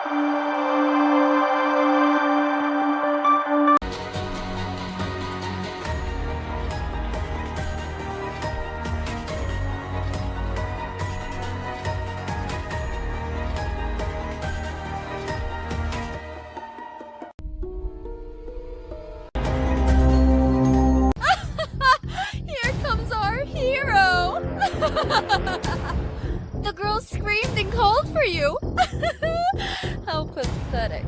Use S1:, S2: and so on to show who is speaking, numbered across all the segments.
S1: The girl screamed and called for you. How pathetic.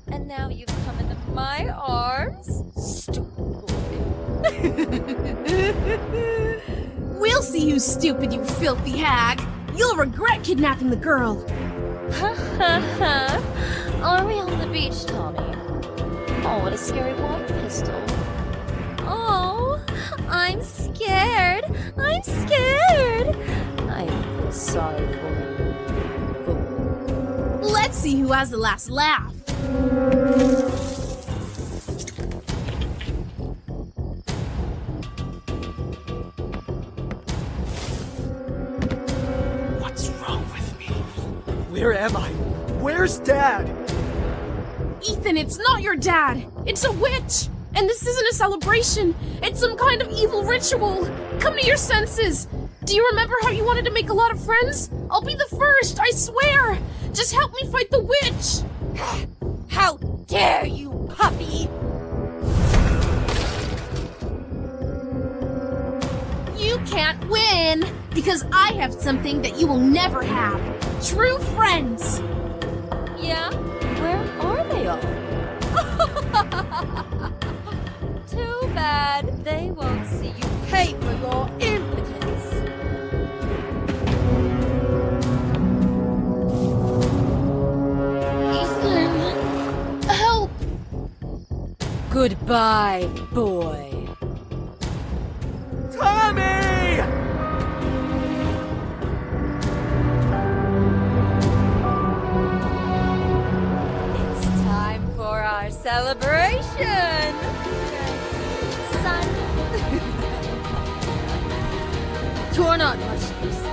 S1: And now you've come into my arms? Stupid boy.
S2: We'll see who's stupid, you filthy hag. You'll regret kidnapping the girl.
S1: Ha ha ha. Are we on the beach, Tommy? Oh, what a scary water pistol. Oh, I'm scared. I'm scared. I feel sorry for you.
S2: Let's see who has the last laugh.
S3: What's wrong with me? Where am I? Where's Dad?
S2: Ethan, it's not your dad. It's a witch. And this isn't a celebration. It's some kind of evil ritual. Come to your senses. Do you remember how you wanted to make a lot of friends? I'll be the first, I swear. Just help me fight the witch.
S1: How dare you, puppy!
S2: You can't win, because I have something that you will never have. True friends.
S1: Yeah? Where are they all? Too bad they won't see you pay for your impotence.
S2: Ethan, help.
S1: Goodbye, boy.
S3: Tommy!
S1: It's time for our celebration! Son. You're not much use